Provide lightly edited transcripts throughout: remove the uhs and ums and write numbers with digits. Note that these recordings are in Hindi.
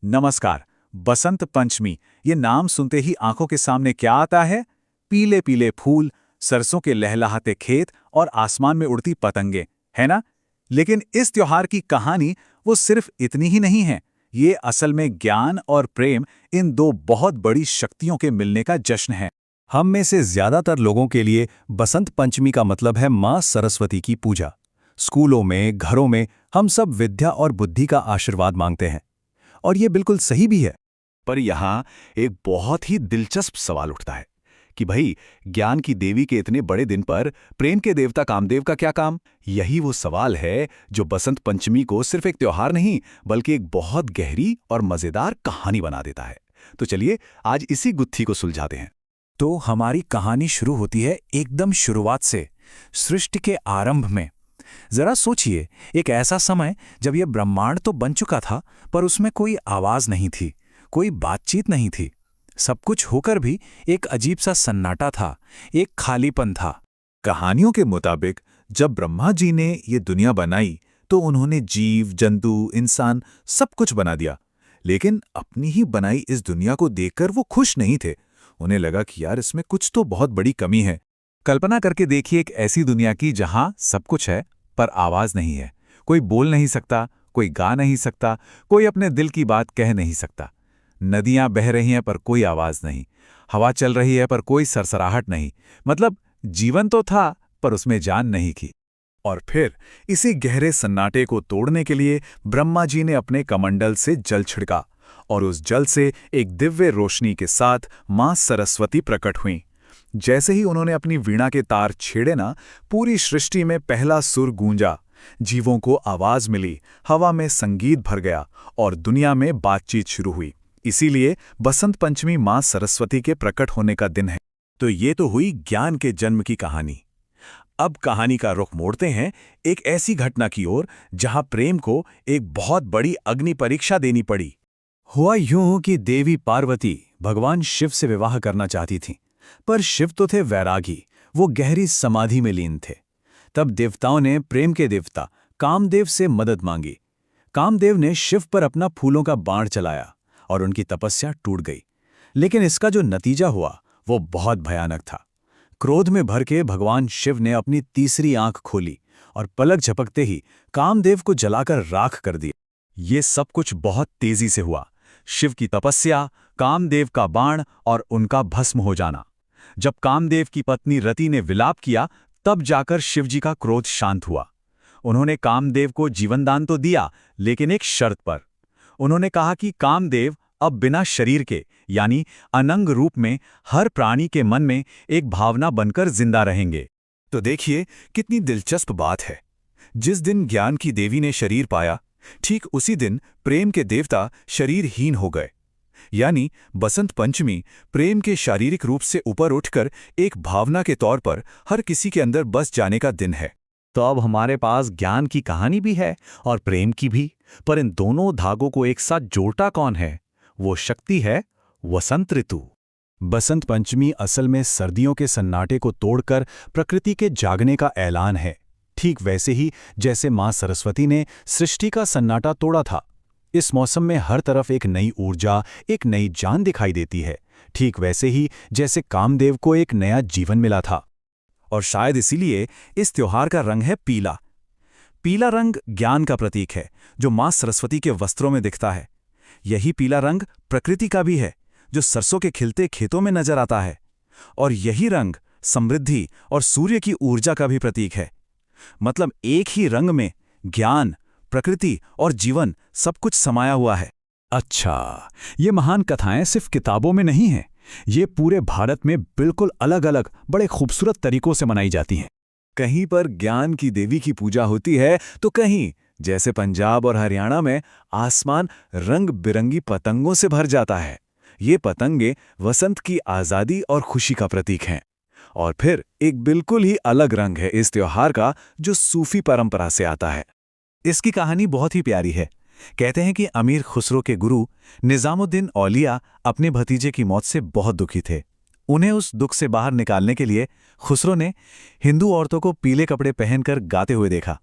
नमस्कार। बसंत पंचमी, ये नाम सुनते ही आंखों के सामने क्या आता है? पीले पीले फूल, सरसों के लहलहाते खेत और आसमान में उड़ती पतंगे, है ना? लेकिन इस त्योहार की कहानी वो सिर्फ इतनी ही नहीं है। ये असल में ज्ञान और प्रेम, इन दो बहुत बड़ी शक्तियों के मिलने का जश्न है। हम में से ज्यादातर लोगों के लिए बसंत पंचमी का मतलब है मां सरस्वती की पूजा। स्कूलों में, घरों में हम सब विद्या और बुद्धि का आशीर्वाद मांगते हैं, और ये बिल्कुल सही भी है। पर यहाँ एक बहुत ही दिलचस्प सवाल उठता है कि भाई, ज्ञान की देवी के इतने बड़े दिन पर प्रेम के देवता कामदेव का क्या काम? यही वो सवाल है जो बसंत पंचमी को सिर्फ एक त्योहार नहीं, बल्कि एक बहुत गहरी और मजेदार कहानी बना देता है। तो चलिए आज इसी गुत्थी को सुलझाते हैं। तो हमारी कहानी शुरू होती है एकदम शुरुआत से, सृष्टि के आरंभ में। जरा सोचिए, एक ऐसा समय जब यह ब्रह्मांड तो बन चुका था, पर उसमें कोई आवाज नहीं थी, कोई बातचीत नहीं थी। सब कुछ होकर भी एक अजीब सा सन्नाटा था, एक खालीपन था। कहानियों के मुताबिक जब ब्रह्मा जी ने ये दुनिया बनाई तो उन्होंने जीव, जंतु, इंसान सब कुछ बना दिया। लेकिन अपनी ही बनाई इस दुनिया को देखकर वो खुश नहीं थे। उन्हें लगा कि यार, इसमें कुछ तो बहुत बड़ी कमी है। कल्पना करके देखिए एक ऐसी दुनिया की जहां सब कुछ है पर आवाज नहीं है। कोई बोल नहीं सकता, कोई गा नहीं सकता, कोई अपने दिल की बात कह नहीं सकता। नदियां बह रही हैं पर कोई आवाज नहीं, हवा चल रही है पर कोई सरसराहट नहीं। मतलब जीवन तो था पर उसमें जान नहीं थी। और फिर इसी गहरे सन्नाटे को तोड़ने के लिए ब्रह्मा जी ने अपने कमंडल से जल छिड़का, और उस जल से एक दिव्य रोशनी के साथ मां सरस्वती प्रकट हुईं। जैसे ही उन्होंने अपनी वीणा के तार छेड़े ना, पूरी सृष्टि में पहला सुर गूंजा, जीवों को आवाज मिली, हवा में संगीत भर गया और दुनिया में बातचीत शुरू हुई। इसीलिए बसंत पंचमी मां सरस्वती के प्रकट होने का दिन है। तो ये तो हुई ज्ञान के जन्म की कहानी। अब कहानी का रुख मोड़ते हैं एक ऐसी घटना की ओर जहां प्रेम को एक बहुत बड़ी अग्नि परीक्षा देनी पड़ी। हुआ यूं कि देवी पार्वती भगवान शिव से विवाह करना चाहती थीं, पर शिव तो थे वैरागी, वो गहरी समाधि में लीन थे। तब देवताओं ने प्रेम के देवता कामदेव से मदद मांगी। कामदेव ने शिव पर अपना फूलों का बाण चलाया और उनकी तपस्या टूट गई। लेकिन इसका जो नतीजा हुआ वो बहुत भयानक था। क्रोध में भर के भगवान शिव ने अपनी तीसरी आंख खोली और पलक झपकते ही कामदेव को जलाकर राख कर दिया। ये सब कुछ बहुत तेजी से हुआ। शिव की तपस्या, कामदेव का बाण और उनका भस्म हो जाना। जब कामदेव की पत्नी रति ने विलाप किया, तब जाकर शिवजी का क्रोध शांत हुआ। उन्होंने कामदेव को जीवनदान तो दिया, लेकिन एक शर्त पर। उन्होंने कहा कि कामदेव अब बिना शरीर के, यानी अनंग रूप में, हर प्राणी के मन में एक भावना बनकर जिंदा रहेंगे। तो देखिए कितनी दिलचस्प बात है। जिस दिन ज्ञान की देवी ने शरीर पाया, ठीक उसी दिन प्रेम के देवता शरीरहीन हो गए। यानी बसंत पंचमी प्रेम के शारीरिक रूप से ऊपर उठकर एक भावना के तौर पर हर किसी के अंदर बस जाने का दिन है। तो अब हमारे पास ज्ञान की कहानी भी है और प्रेम की भी, पर इन दोनों धागों को एक साथ जोड़ता कौन है? वो शक्ति है वसंत ऋतु। बसंत पंचमी असल में सर्दियों के सन्नाटे को तोड़कर प्रकृति के जागने का ऐलान है। ठीक वैसे ही जैसे मां सरस्वती ने सृष्टि का सन्नाटा तोड़ा था। इस मौसम में हर तरफ एक नई ऊर्जा, एक नई जान दिखाई देती है। ठीक वैसे ही जैसे कामदेव को एक नया जीवन मिला था। और शायद इसीलिए इस त्योहार का रंग है पीला। पीला रंग ज्ञान का प्रतीक है, जो मां सरस्वती के वस्त्रों में दिखता है। यही पीला रंग प्रकृति का भी है, जो सरसों के खिलते खेतों में नजर आता है। और यही रंग समृद्धि और सूर्य की ऊर्जा का भी प्रतीक है। मतलब एक ही रंग में ज्ञान, प्रकृति और जीवन सब कुछ समाया हुआ है। अच्छा, ये महान कथाएं सिर्फ किताबों में नहीं हैं। ये पूरे भारत में बिल्कुल अलग अलग बड़े खूबसूरत तरीकों से मनाई जाती हैं। कहीं पर ज्ञान की देवी की पूजा होती है तो कहीं, जैसे पंजाब और हरियाणा में, आसमान रंग बिरंगी पतंगों से भर जाता है। ये पतंगे वसंत की आज़ादी और खुशी का प्रतीक हैं। और फिर एक बिल्कुल ही अलग रंग है इस त्योहार का, जो सूफी परंपरा से आता है। इसकी कहानी बहुत ही प्यारी है। कहते हैं कि अमीर खुसरो के गुरु निजामुद्दीन औलिया अपने भतीजे की मौत से बहुत दुखी थे। उन्हें उस दुख से बाहर निकालने के लिए खुसरो ने हिंदू औरतों को पीले कपड़े पहनकर गाते हुए देखा।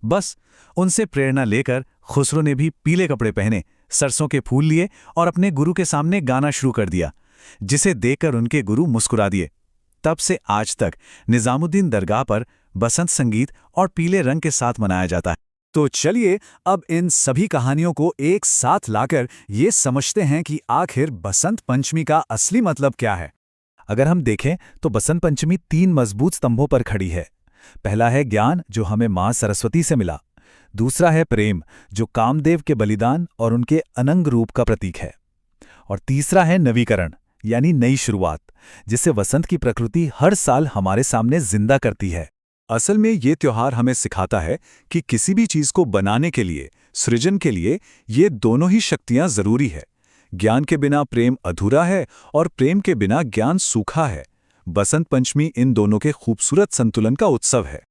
बस उनसे प्रेरणा लेकर खुसरो ने भी पीले कपड़े पहने सरसों के फूल लिए और अपने गुरु के सामने गाना शुरू कर दिया, जिसे देखकर उनके गुरु मुस्कुरा दिए। तब से आज तक निजामुद्दीन दरगाह पर बसंत संगीत और पीले रंग के साथ मनाया जाता है। तो चलिए अब इन सभी कहानियों को एक साथ लाकर ये समझते हैं कि आखिर बसंत पंचमी का असली मतलब क्या है। अगर हम देखें तो बसंत पंचमी 3 मजबूत स्तंभों पर खड़ी है। पहला है ज्ञान, जो हमें मां सरस्वती से मिला। दूसरा है प्रेम, जो कामदेव के बलिदान और उनके अनंग रूप का प्रतीक है। और तीसरा है नवीकरण, यानी नई शुरुआत, जिसे वसंत की प्रकृति हर साल हमारे सामने जिंदा करती है। असल में ये त्योहार हमें सिखाता है कि किसी भी चीज को बनाने के लिए, सृजन के लिए ये दोनों ही शक्तियां जरूरी है। ज्ञान के बिना प्रेम अधूरा है और प्रेम के बिना ज्ञान सूखा है। बसंत पंचमी इन दोनों के खूबसूरत संतुलन का उत्सव है।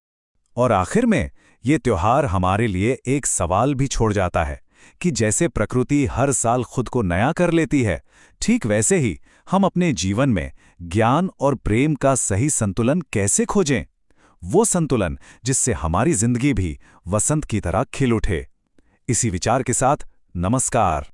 और आखिर में ये त्योहार हमारे लिए एक सवाल भी छोड़ जाता है कि जैसे प्रकृति हर साल खुद को नया कर लेती है, ठीक वैसे ही हम अपने जीवन में ज्ञान और प्रेम का सही संतुलन कैसे खोजें? वो संतुलन जिससे हमारी जिंदगी भी वसंत की तरह खिल उठे। इसी विचार के साथ नमस्कार।